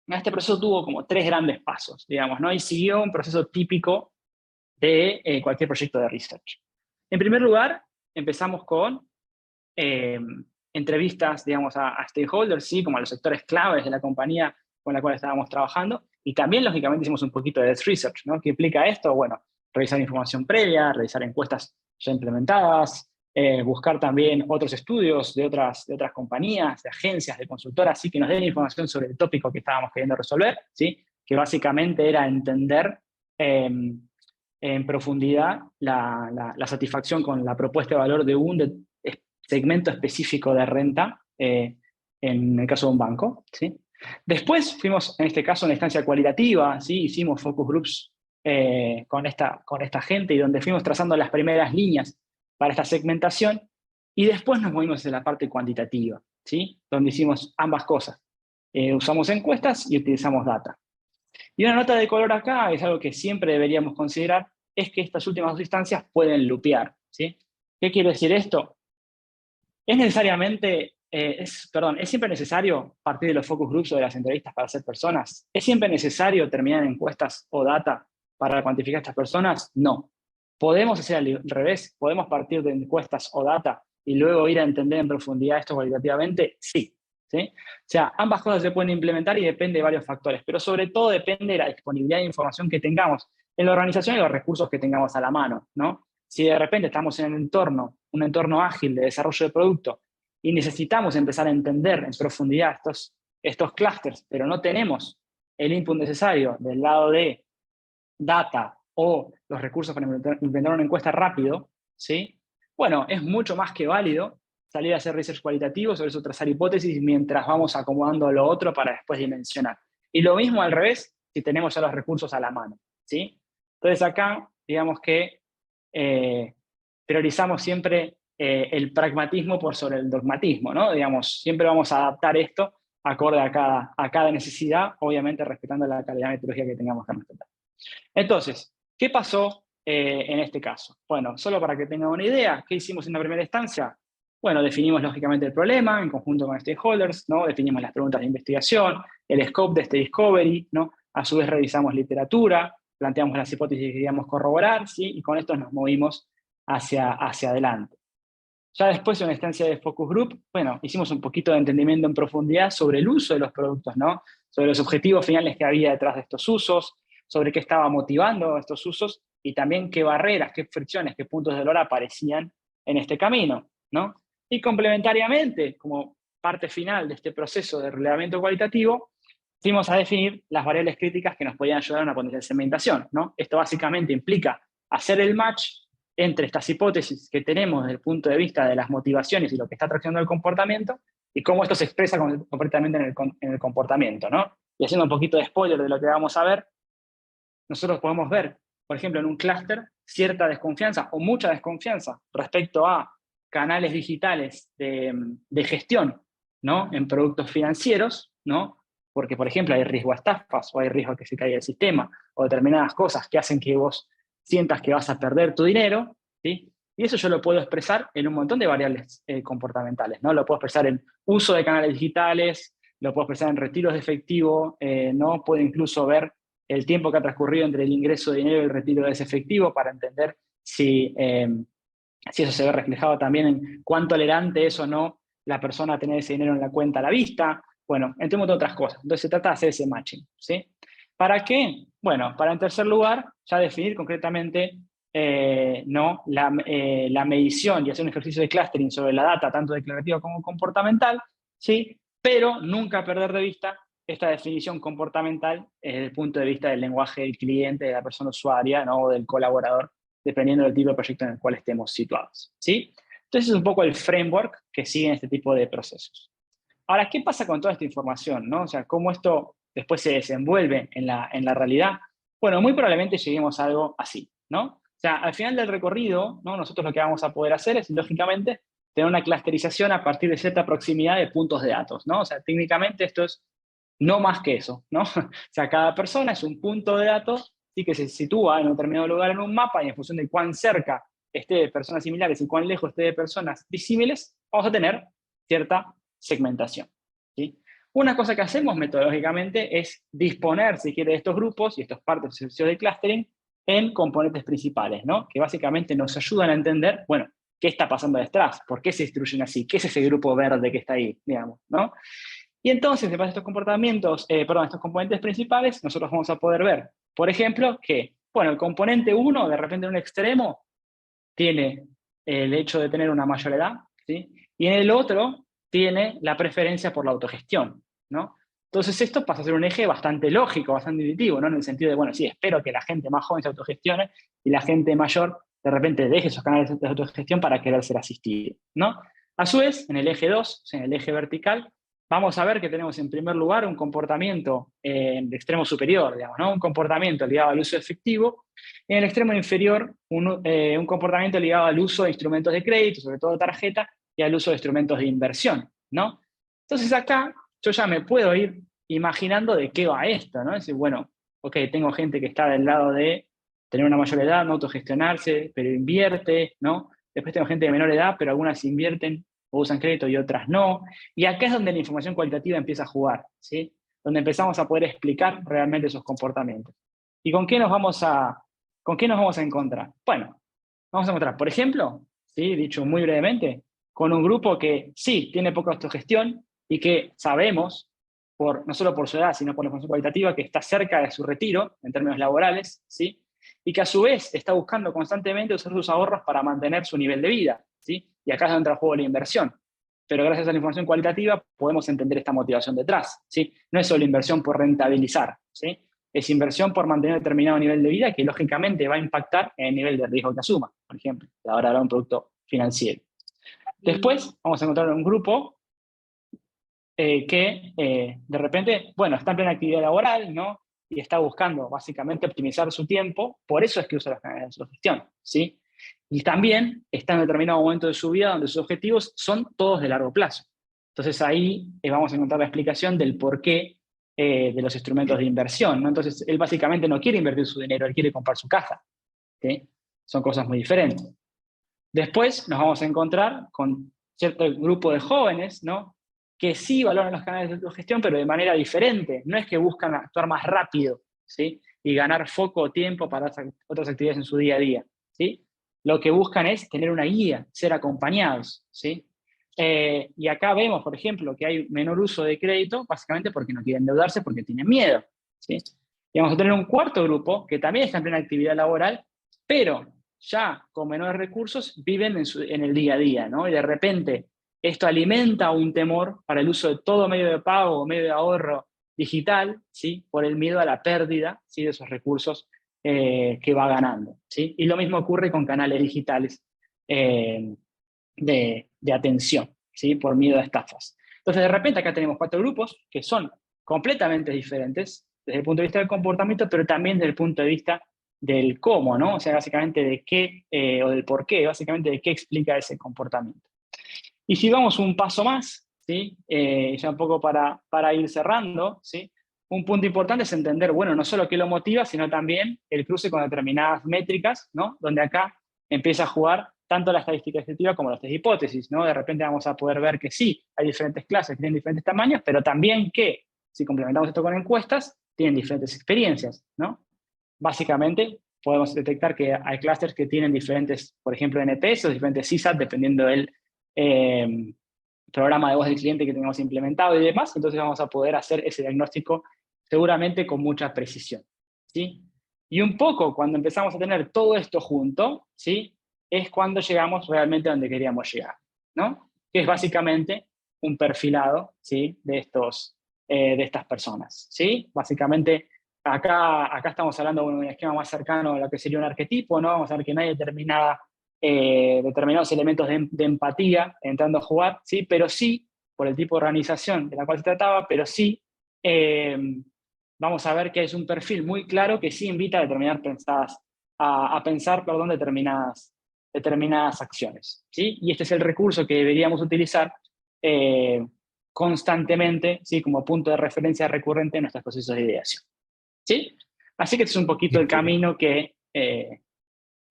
Este proceso tuvo como 3 grandes pasos, digamos, ¿no? Y siguió un proceso típico de cualquier proyecto de research. En primer lugar, empezamos con entrevistas, digamos, a stakeholders, ¿sí? Como a los sectores claves de la compañía con la cual estábamos trabajando, y también, lógicamente, hicimos un poquito de desk research, ¿no? ¿Qué implica esto? Bueno, revisar información previa, revisar encuestas ya implementadas, buscar también otros estudios de otras compañías, de agencias, de consultoras, ¿sí? Que nos den información sobre el tópico que estábamos queriendo resolver, ¿sí? Que básicamente era entender en profundidad la satisfacción con la propuesta de valor de un segmento específico de renta, en el caso de un banco, ¿sí? Después fuimos, en este caso, a una instancia cualitativa, ¿sí? Hicimos focus groups con esta gente y donde fuimos trazando las primeras líneas para esta segmentación, y después nos movimos hacia la parte cuantitativa, ¿sí? Donde hicimos ambas cosas. Usamos encuestas y utilizamos data. Y una nota de color acá, es algo que siempre deberíamos considerar, es que estas últimas 2 instancias pueden loopear, ¿sí? ¿Qué quiere decir esto? Es siempre necesario partir de los focus groups o de las entrevistas para hacer personas. ¿Es siempre necesario terminar en encuestas o data para cuantificar a estas personas? No. ¿Podemos hacer al revés? ¿Podemos partir de encuestas o data y luego ir a entender en profundidad esto cualitativamente? Sí. ¿Sí? O sea, ambas cosas se pueden implementar y depende de varios factores, pero sobre todo depende de la disponibilidad de información que tengamos en la organización y los recursos que tengamos a la mano, ¿no? Si de repente estamos en un entorno ágil de desarrollo de producto y necesitamos empezar a entender en profundidad estos clústeres, pero no tenemos el input necesario del lado de data o los recursos para implementar una encuesta rápido, ¿sí? Bueno, es mucho más que válido salir a hacer research cualitativo, sobre eso trazar hipótesis mientras vamos acomodando lo otro para después dimensionar. Y lo mismo al revés si tenemos ya los recursos a la mano, ¿sí? Entonces acá, digamos que priorizamos siempre el pragmatismo por sobre el dogmatismo, ¿no? Digamos, siempre vamos a adaptar esto acorde a cada necesidad, obviamente respetando la calidad metodológica que tengamos que respetar. Entonces, ¿qué pasó en este caso? Bueno, solo para que tengan una idea, ¿qué hicimos en la primera instancia? Bueno, definimos lógicamente el problema en conjunto con stakeholders, ¿no? Definimos las preguntas de investigación, el scope de este discovery, ¿no? A su vez revisamos literatura, planteamos las hipótesis que queríamos corroborar, ¿sí? Y con esto nos movimos hacia adelante. Ya después de una instancia de focus group, bueno, hicimos un poquito de entendimiento en profundidad sobre el uso de los productos, ¿no? Sobre los objetivos finales que había detrás de estos usos, sobre qué estaba motivando estos usos y también qué barreras, qué fricciones, qué puntos de dolor aparecían en este camino, ¿no? Y complementariamente, como parte final de este proceso de relevamiento cualitativo, fuimos a definir las variables críticas que nos podían ayudar a una potencial segmentación, ¿no? Esto básicamente implica hacer el match entre estas hipótesis que tenemos desde el punto de vista de las motivaciones y lo que está traccionando el comportamiento y cómo esto se expresa concretamente en el comportamiento, ¿no? Y haciendo un poquito de spoiler de lo que vamos a ver, nosotros podemos ver, por ejemplo, en un clúster, cierta desconfianza o mucha desconfianza respecto a canales digitales de gestión, ¿no? En productos financieros, ¿no? Porque, por ejemplo, hay riesgo a estafas o hay riesgo a que se caiga el sistema o determinadas cosas que hacen que vos sientas que vas a perder tu dinero, ¿sí? Y eso yo lo puedo expresar en un montón de variables comportamentales, ¿no? Lo puedo expresar en uso de canales digitales, lo puedo expresar en retiros de efectivo, ¿no? Puedo incluso ver el tiempo que ha transcurrido entre el ingreso de dinero y el retiro de ese efectivo para entender si eso se ve reflejado también en cuán tolerante es o no la persona a tener ese dinero en la cuenta a la vista, bueno, entre un montón de otras cosas. Entonces se trata de hacer ese matching, ¿sí? ¿Para qué? Bueno, para en tercer lugar, ya definir concretamente ¿no? la medición y hacer un ejercicio de clustering sobre la data, tanto declarativa como comportamental, ¿sí? Pero nunca perder de vista esta definición comportamental desde el punto de vista del lenguaje del cliente, de la persona usuaria, ¿no? O del colaborador, dependiendo del tipo de proyecto en el cual estemos situados, ¿sí? Entonces es un poco el framework que sigue este tipo de procesos. Ahora, ¿qué pasa con toda esta información, ¿no? O sea, ¿cómo esto después se desenvuelve en la realidad? Bueno, muy probablemente lleguemos a algo así, ¿no? O sea, al final del recorrido, ¿no? Nosotros lo que vamos a poder hacer es, lógicamente, tener una clusterización a partir de cierta proximidad de puntos de datos, ¿no? O sea, técnicamente esto es no más que eso, ¿no? O sea, cada persona es un punto de datos, sí, que se sitúa en un determinado lugar en un mapa y en función de cuán cerca esté de personas similares y cuán lejos esté de personas disímiles, vamos a tener cierta segmentación. Una cosa que hacemos metodológicamente es disponer, si quiere, de estos grupos y estos partes de ejercicios de clustering en componentes principales, ¿no? Que básicamente nos ayudan a entender, bueno, qué está pasando detrás, por qué se distribuyen así, qué es ese grupo verde que está ahí, digamos, ¿no? Y entonces, en base a estos comportamientos, estos componentes principales, nosotros vamos a poder ver, por ejemplo, que, bueno, el componente 1, de repente en un extremo, tiene el hecho de tener una mayor edad, ¿sí? Y en el otro tiene la preferencia por la autogestión, ¿no? Entonces esto pasa a ser un eje bastante lógico, bastante intuitivo, ¿no? En el sentido de, bueno, sí, espero que la gente más joven se autogestione y la gente mayor de repente deje esos canales de autogestión para querer ser asistido, ¿no? A su vez, en el eje 2, o sea, en el eje vertical, vamos a ver que tenemos en primer lugar un comportamiento de extremo superior, digamos, ¿no? Un comportamiento ligado al uso efectivo. En el extremo inferior, un comportamiento ligado al uso de instrumentos de crédito, sobre todo tarjeta, y al uso de instrumentos de inversión, ¿no? Entonces acá yo ya me puedo ir imaginando de qué va esto, ¿no? Es decir, bueno, ok, tengo gente que está del lado de tener una mayor edad, no autogestionarse, pero invierte, ¿no? Después tengo gente de menor edad, pero algunas invierten o usan crédito y otras no. Y acá es donde la información cualitativa empieza a jugar, ¿sí? Donde empezamos a poder explicar realmente esos comportamientos. ¿Y con qué nos vamos a encontrar? Bueno, vamos a encontrar, por ejemplo, ¿sí? Dicho muy brevemente, con un grupo que sí tiene poca autogestión y que sabemos, no solo por su edad, sino por la información cualitativa, que está cerca de su retiro en términos laborales, ¿sí? Y que a su vez está buscando constantemente usar sus ahorros para mantener su nivel de vida, ¿sí? Y acá es donde entra el juego de la inversión. Pero gracias a la información cualitativa podemos entender esta motivación detrás, ¿sí? No es solo inversión por rentabilizar, ¿sí? Es inversión por mantener determinado nivel de vida que lógicamente va a impactar en el nivel de riesgo que asuma, por ejemplo. Ahora habrá un producto financiero. Después vamos a encontrar un grupo que de repente, bueno, está en plena actividad laboral, ¿no? Y está buscando básicamente optimizar su tiempo, por eso es que usa los canales de gestión, ¿sí? Y también está en determinado momento de su vida donde sus objetivos son todos de largo plazo. Entonces ahí vamos a encontrar la explicación del porqué de los instrumentos de inversión, ¿no? Entonces él básicamente no quiere invertir su dinero, él quiere comprar su casa, ¿sí? Son cosas muy diferentes. Después nos vamos a encontrar con cierto grupo de jóvenes, ¿no? Que sí valoran los canales de autogestión, pero de manera diferente. No es que buscan actuar más rápido, ¿sí? Y ganar foco o tiempo para otras actividades en su día a día, ¿sí? Lo que buscan es tener una guía, ser acompañados, ¿sí? Y acá vemos, por ejemplo, que hay menor uso de crédito, básicamente porque no quieren endeudarse, porque tienen miedo, ¿sí? Y vamos a tener un cuarto grupo que también está en plena actividad laboral, pero ya con menores recursos viven en el día a día, ¿no? Y de repente esto alimenta un temor para el uso de todo medio de pago o medio de ahorro digital, ¿sí? Por el miedo a la pérdida, ¿sí? De esos recursos que va ganando, ¿sí? Y lo mismo ocurre con canales digitales de atención, ¿sí? Por miedo a estafas. Entonces, de repente acá tenemos 4 grupos que son completamente diferentes desde el punto de vista del comportamiento, pero también desde el punto de vista del cómo, ¿no? O sea, básicamente de qué, o del por qué, básicamente de qué explica ese comportamiento. Y si vamos un paso más, ¿sí? Ya un poco para ir cerrando, ¿sí? Un punto importante es entender, bueno, no solo qué lo motiva, sino también el cruce con determinadas métricas, ¿no? Donde acá empieza a jugar tanto la estadística descriptiva como las test de hipótesis, ¿no? De repente vamos a poder ver que sí, hay diferentes clases que tienen diferentes tamaños, pero también que, si complementamos esto con encuestas, tienen diferentes experiencias, ¿no? Básicamente, podemos detectar que hay clústeres que tienen diferentes, por ejemplo, NPS o diferentes CSAT, dependiendo del programa de voz del cliente que tengamos implementado y demás. Entonces vamos a poder hacer ese diagnóstico seguramente con mucha precisión, ¿sí? Y un poco cuando empezamos a tener todo esto junto, ¿sí? Es cuando llegamos realmente a donde queríamos llegar, ¿no? Que es básicamente un perfilado, ¿sí? De estas personas, ¿sí? Básicamente, acá estamos hablando de un esquema más cercano a lo que sería un arquetipo, ¿no? Vamos a ver que no hay determinados elementos de empatía entrando a jugar, ¿sí? Pero sí, por el tipo de organización de la cual se trataba, pero sí vamos a ver que es un perfil muy claro que sí invita a pensar determinadas acciones, ¿sí? Y este es el recurso que deberíamos utilizar constantemente, ¿sí? Como punto de referencia recurrente en nuestros procesos de ideación, ¿sí? Así que este es un poquito el camino que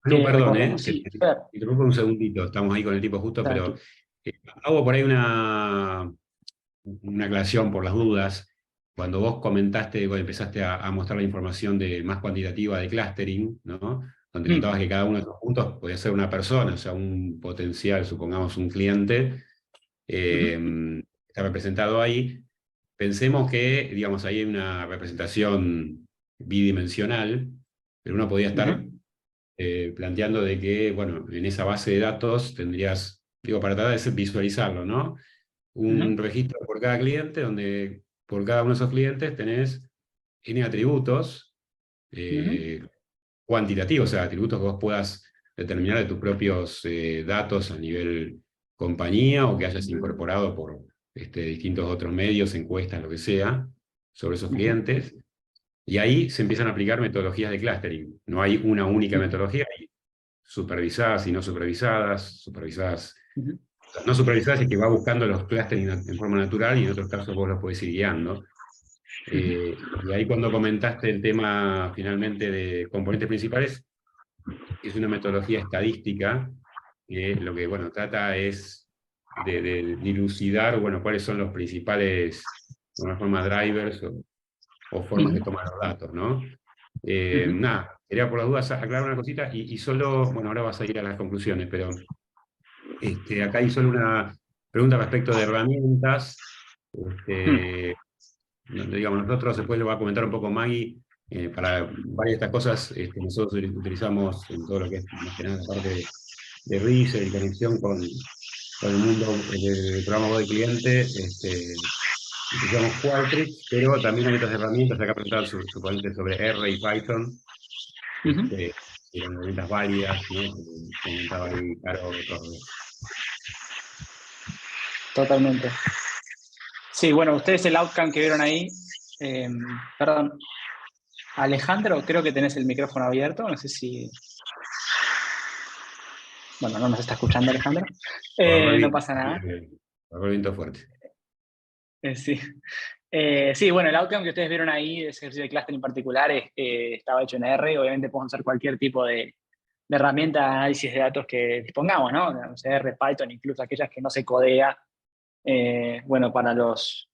Perdón, recorremos. Sí, te interrumpo un segundito, estamos ahí con el tiempo justo, pero hago por ahí una aclaración por las dudas. Cuando vos comentaste, cuando empezaste a mostrar la información más cuantitativa de clustering, ¿no? Donde contabas que cada uno de esos puntos podía ser una persona, o sea, un potencial, supongamos un cliente, está representado ahí. Pensemos que, digamos, ahí hay una representación bidimensional, pero uno podía estar planteando de que, bueno, en esa base de datos tendrías, digo, para tratar de visualizarlo, ¿no? Un registro por cada cliente, donde por cada uno de esos clientes tenés N atributos cuantitativos, o sea, atributos que vos puedas determinar de tus propios datos a nivel compañía o que hayas incorporado por distintos otros medios, encuestas, lo que sea, sobre esos clientes. Y ahí se empiezan a aplicar metodologías de clustering. No hay una única metodología, hay supervisadas y no supervisadas, no supervisadas es que va buscando los clustering en forma natural y en otros casos vos los podés ir guiando. Y ahí cuando comentaste el tema finalmente de componentes principales, es una metodología estadística que lo que bueno, trata es de dilucidar bueno, cuáles son los principales, de alguna forma, drivers o formas de tomar los datos, ¿no? Nada, quería por las dudas aclarar una cosita y solo, bueno, ahora vas a ir a las conclusiones, pero acá hay solo una pregunta respecto de herramientas. Digamos, nosotros después lo va a comentar un poco Maggie, para varias de estas cosas nosotros utilizamos en todo lo que es más que nada la parte de research y conexión con el mundo del programa web de cliente, utilizamos Qualtrics, pero también hay otras herramientas, acá presentaban su ponente sobre R y Python, que eran herramientas válidas, ¿no? Comentaba ahí Caro otros. Totalmente. Sí, bueno, ustedes el outcome que vieron ahí, perdón, Alejandro, creo que tenés el micrófono abierto, no sé si... Bueno, no nos está escuchando Alejandro. No pasa nada. Viento fuerte. Sí. Sí, bueno, el outcome que ustedes vieron ahí, ese ejercicio de cluster en particular, estaba hecho en R. Obviamente podemos usar cualquier tipo de herramienta de análisis de datos que dispongamos, ¿no? R, Python, incluso aquellas que no se codea. Bueno, para los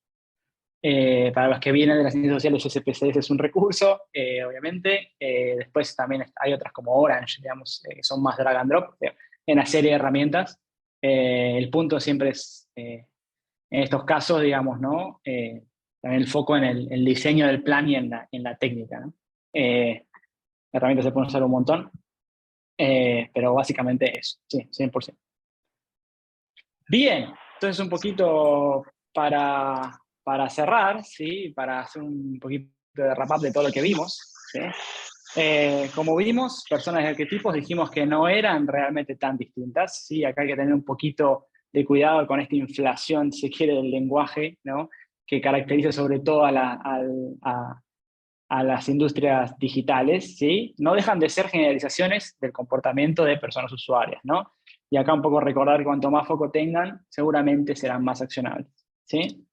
que vienen de las ciencias sociales, SPSS es un recurso, obviamente. Después también hay otras como Orange, digamos, que son más drag and drop, en la serie de herramientas. El punto siempre es, en estos casos, digamos, ¿no? También el foco en el diseño del plan y en la técnica, ¿no? Herramientas se pueden usar un montón, pero básicamente eso, sí, 100%. Bien, entonces un poquito para cerrar, ¿sí? Para hacer un poquito de wrap-up de todo lo que vimos, ¿sí? Como vimos, personas y arquetipos dijimos que no eran realmente tan distintas, ¿sí? Acá hay que tener un poquito de cuidado con esta inflación, si se quiere, del lenguaje, ¿no? Que caracteriza sobre todo a las industrias digitales, ¿sí? No dejan de ser generalizaciones del comportamiento de personas usuarias, ¿no? Y acá un poco recordar que cuanto más foco tengan, seguramente serán más accionables, ¿sí?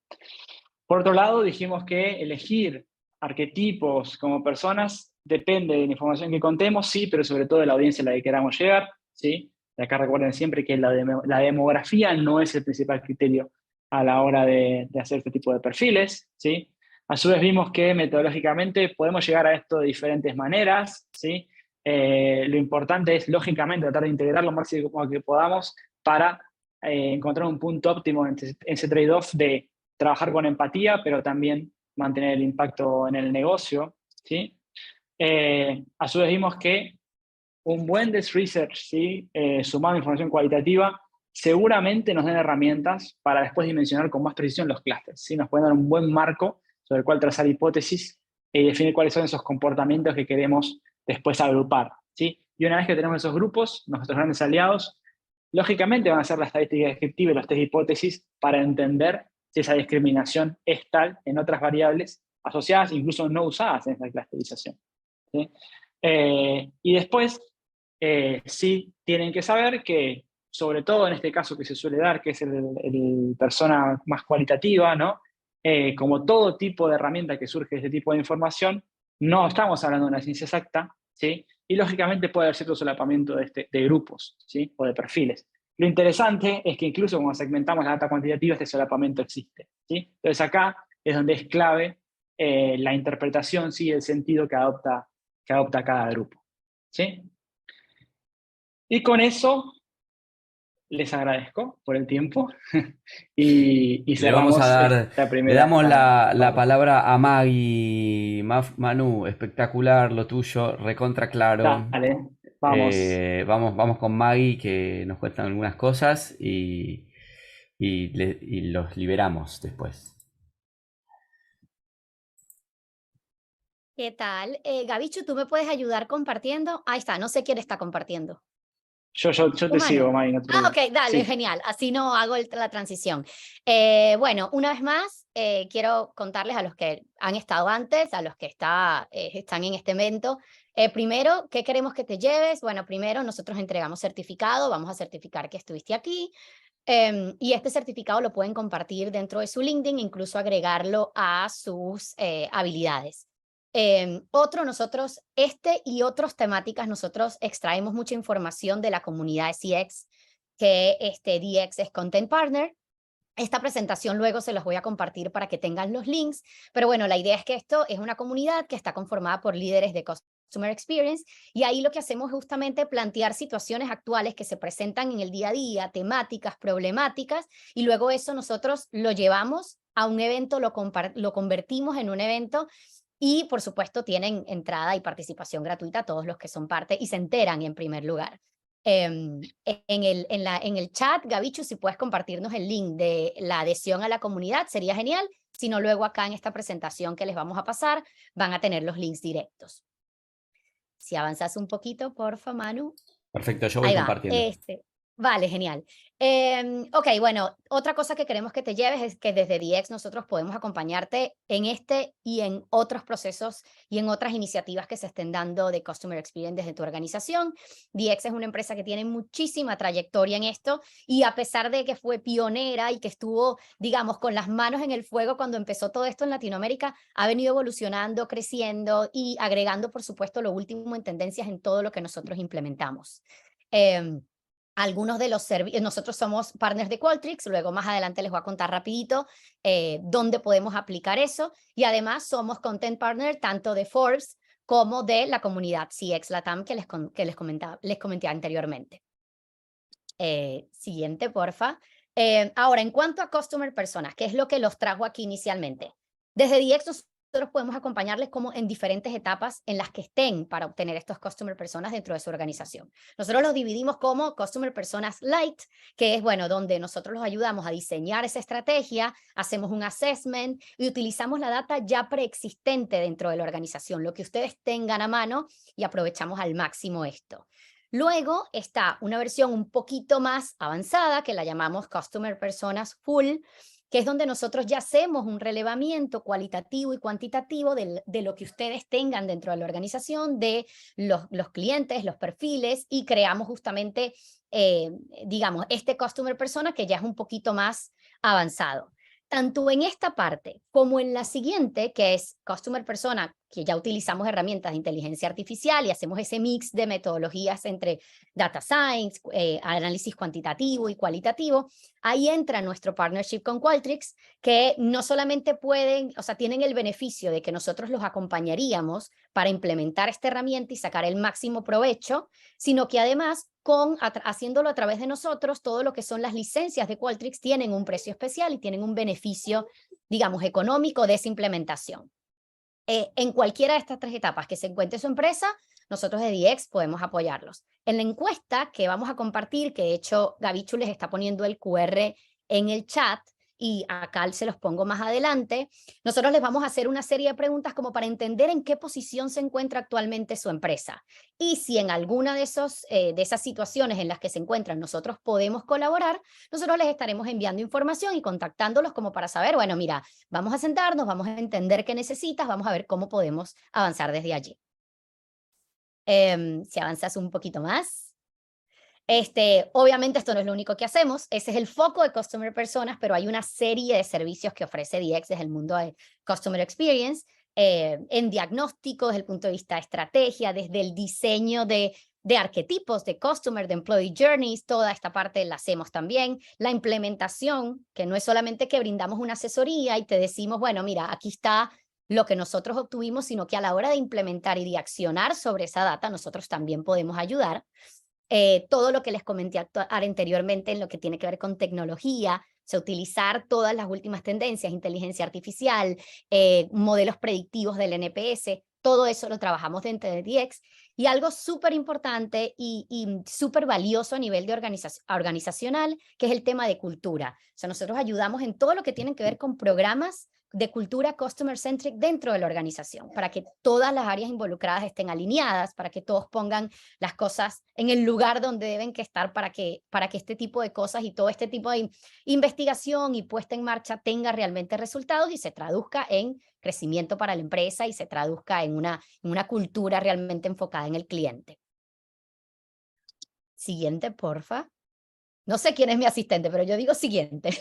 Por otro lado, dijimos que elegir arquetipos como personas depende de la información que contemos, sí, pero sobre todo de la audiencia a la que queramos llegar, ¿sí? Y acá recuerden siempre que la demografía no es el principal criterio a la hora de hacer este tipo de perfiles, ¿sí? A su vez vimos que metodológicamente podemos llegar a esto de diferentes maneras, ¿sí? Lo importante es, lógicamente, tratar de integrar lo máximo que podamos para encontrar un punto óptimo en ese trade-off de trabajar con empatía, pero también mantener el impacto en el negocio, ¿sí? A su vez vimos que un buen desk research, ¿sí? Sumado a información cualitativa, seguramente nos den herramientas para después dimensionar con más precisión los clústeres, ¿sí? Nos pueden dar un buen marco sobre el cual trazar hipótesis y definir cuáles son esos comportamientos que queremos después agrupar, ¿sí? Y una vez que tenemos esos grupos, nuestros grandes aliados, lógicamente van a hacer la estadística descriptiva y los test de hipótesis para entender si esa discriminación es tal en otras variables asociadas, incluso no usadas en esa clusterización, ¿sí? Y después, sí tienen que saber que, sobre todo en este caso que se suele dar, que es el persona más cualitativa, ¿no? Como todo tipo de herramienta que surge de este tipo de información, no estamos hablando de una ciencia exacta, ¿sí? Y lógicamente puede haber cierto solapamiento de grupos, ¿sí? O de perfiles. Lo interesante es que incluso cuando segmentamos la data cuantitativa, este solapamiento existe, ¿sí? Entonces acá es donde es clave la interpretación, ¿sí? El sentido que adopta cada grupo, ¿sí? Y con eso les agradezco por el tiempo y Le vamos a cerramos dar, esta le primera damos la parte. palabra a Maggie. Manu, espectacular lo tuyo, recontra claro. Dale, vamos. Vamos con Maggie que nos cuentan algunas cosas y los liberamos después. ¿Qué tal? Gabichu, ¿tú me puedes ayudar compartiendo? Ahí está, no sé quién está compartiendo. Yo te sigo, May, no te preocupes. Ok, dale, Sí. genial. Así no hago la transición. Bueno, una vez más, quiero contarles a los que han estado antes, a los que están en este evento. Primero, ¿qué queremos que te lleves? Bueno, primero nosotros entregamos certificado, vamos a certificar que estuviste aquí. Y este certificado lo pueden compartir dentro de su LinkedIn, incluso agregarlo a sus habilidades. Nosotros, y otras temáticas, nosotros extraemos mucha información de la comunidad de CX, que DX es Content Partner. Esta presentación luego se los voy a compartir para que tengan los links, pero bueno, la idea es que esto es una comunidad que está conformada por líderes de Customer Experience, y ahí lo que hacemos es justamente plantear situaciones actuales que se presentan en el día a día, temáticas, problemáticas, y luego eso nosotros lo llevamos a un evento, lo convertimos en un evento. Y por supuesto tienen entrada y participación gratuita todos los que son parte y se enteran en primer lugar. En el chat, Gabichu, si puedes compartirnos el link de la adhesión a la comunidad, sería genial. Si no, luego acá en esta presentación que les vamos a pasar, van a tener los links directos. Si avanzas un poquito, porfa, Manu. Perfecto, yo voy Ahí va. compartiendo. Vale, genial. Ok, bueno, otra cosa que queremos que te lleves es que desde DX nosotros podemos acompañarte en este y en otros procesos y en otras iniciativas que se estén dando de Customer Experience desde tu organización. DX es una empresa que tiene muchísima trayectoria en esto y a pesar de que fue pionera y que estuvo, digamos, con las manos en el fuego cuando empezó todo esto en Latinoamérica, ha venido evolucionando, creciendo y agregando, por supuesto, lo último en tendencias en todo lo que nosotros implementamos. Algunos de los servicios, nosotros somos partners de Qualtrics, luego más adelante les voy a contar rapidito dónde podemos aplicar eso, y además somos content partner tanto de Forbes como de la comunidad CX Latam que les comenté anteriormente. Siguiente, porfa. Ahora, en cuanto a Customer Personas, ¿qué es lo que los trajo aquí inicialmente? Desde DX nosotros podemos acompañarles como en diferentes etapas en las que estén para obtener estos Customer Personas dentro de su organización. Nosotros los dividimos como Customer Personas Light, que es, bueno, donde nosotros los ayudamos a diseñar esa estrategia, hacemos un assessment y utilizamos la data ya preexistente dentro de la organización, lo que ustedes tengan a mano, y aprovechamos al máximo esto. Luego está una versión un poquito más avanzada que la llamamos Customer Personas Full, que es donde nosotros ya hacemos un relevamiento cualitativo y cuantitativo de lo que ustedes tengan dentro de la organización, de los clientes, los perfiles, y creamos justamente, digamos, este Customer Persona que ya es un poquito más avanzado. Tanto en esta parte como en la siguiente, que es Customer Persona, que ya utilizamos herramientas de inteligencia artificial y hacemos ese mix de metodologías entre Data Science, análisis cuantitativo y cualitativo. Ahí entra nuestro partnership con Qualtrics, que no solamente tienen el beneficio de que nosotros los acompañaríamos para implementar esta herramienta y sacar el máximo provecho, sino que además, haciéndolo a través de nosotros, todo lo que son las licencias de Qualtrics tienen un precio especial y tienen un beneficio, digamos, económico de esa implementación. En cualquiera de estas tres etapas que se encuentre su empresa, nosotros de DX podemos apoyarlos. En la encuesta que vamos a compartir, que de hecho Gabichu les está poniendo el QR en el chat, y acá se los pongo más adelante, nosotros les vamos a hacer una serie de preguntas como para entender en qué posición se encuentra actualmente su empresa. Y si en alguna de esas situaciones en las que se encuentran nosotros podemos colaborar, nosotros les estaremos enviando información y contactándolos como para saber, bueno, mira, vamos a sentarnos, vamos a entender qué necesitas, vamos a ver cómo podemos avanzar desde allí. Si avanzas un poquito más. Obviamente esto no es lo único que hacemos, ese es el foco de Customer Personas, pero hay una serie de servicios que ofrece DX desde el mundo de Customer Experience, en diagnóstico, desde el punto de vista de estrategia, desde el diseño de de arquetipos, de customer, de employee journeys, toda esta parte la hacemos también. La implementación, que no es solamente que brindamos una asesoría y te decimos, bueno, mira, aquí está lo que nosotros obtuvimos, sino que a la hora de implementar y de accionar sobre esa data, nosotros también podemos ayudar. Todo lo que les comenté anteriormente en lo que tiene que ver con tecnología, o sea, utilizar todas las últimas tendencias, inteligencia artificial, modelos predictivos del NPS, todo eso lo trabajamos dentro de DX. Y algo súper importante y súper valioso a nivel de organizacional, que es el tema de cultura. O sea, nosotros ayudamos en todo lo que tiene que ver con programas de cultura customer centric dentro de la organización, para que todas las áreas involucradas estén alineadas, para que todos pongan las cosas en el lugar donde deben que estar para que este tipo de cosas y todo este tipo de investigación y puesta en marcha tenga realmente resultados y se traduzca en crecimiento para la empresa y se traduzca en una cultura realmente enfocada en el cliente. Siguiente, porfa. No sé quién es mi asistente, pero yo digo siguiente.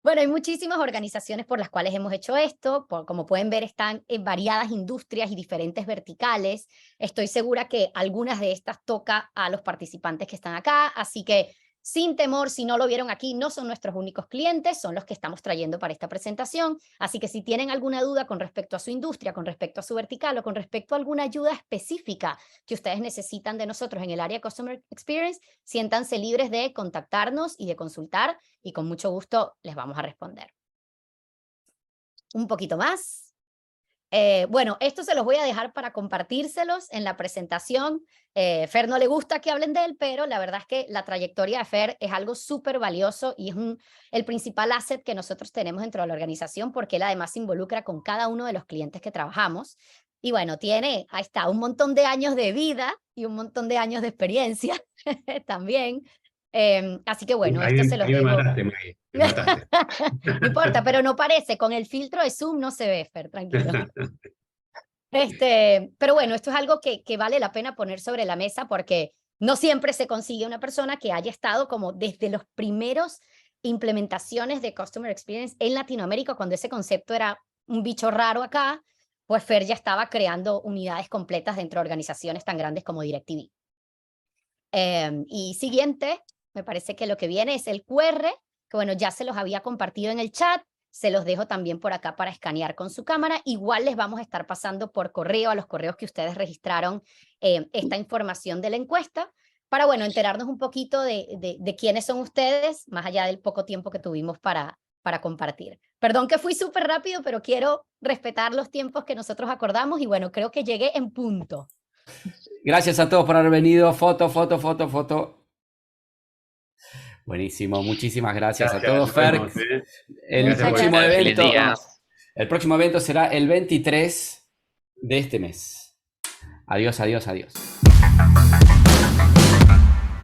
Bueno, hay muchísimas organizaciones por las cuales hemos hecho esto. Como pueden ver, están en variadas industrias y diferentes verticales. Estoy segura que algunas de estas toca a los participantes que están acá, así que sin temor, si no lo vieron aquí, no son nuestros únicos clientes, son los que estamos trayendo para esta presentación. Así que si tienen alguna duda con respecto a su industria, con respecto a su vertical o con respecto a alguna ayuda específica que ustedes necesitan de nosotros en el área Customer Experience, siéntanse libres de contactarnos y de consultar y con mucho gusto les vamos a responder. Un poquito más. Bueno, esto se los voy a dejar para compartírselos en la presentación. Fer no le gusta que hablen de él, pero la verdad es que la trayectoria de Fer es algo súper valioso y es el principal asset que nosotros tenemos dentro de la organización, porque él además se involucra con cada uno de los clientes que trabajamos. Y bueno, tiene, ahí está, un montón de años de vida y un montón de años de experiencia también. Así que bueno, esto se los me dejo. mataste, Maggie, me mataste. No importa, pero no parece, con el filtro de Zoom no se ve, Fer, tranquilo. Pero bueno, esto es algo que vale la pena poner sobre la mesa porque no siempre se consigue una persona que haya estado como desde los primeros implementaciones de Customer Experience en Latinoamérica, cuando ese concepto era un bicho raro acá, pues Fer ya estaba creando unidades completas dentro de organizaciones tan grandes como DirecTV. Y siguiente, me parece que lo que viene es el QR, que bueno, ya se los había compartido en el chat, se los dejo también por acá para escanear con su cámara. Igual les vamos a estar pasando por correo a los correos que ustedes registraron esta información de la encuesta, para bueno, enterarnos un poquito de quiénes son ustedes, más allá del poco tiempo que tuvimos para compartir. Perdón que fui súper rápido, pero quiero respetar los tiempos que nosotros acordamos y bueno, creo que llegué en punto. Gracias a todos por haber venido. Foto. Buenísimo, muchísimas gracias a todos, Fer. El próximo evento será el 23 de este mes. Adiós.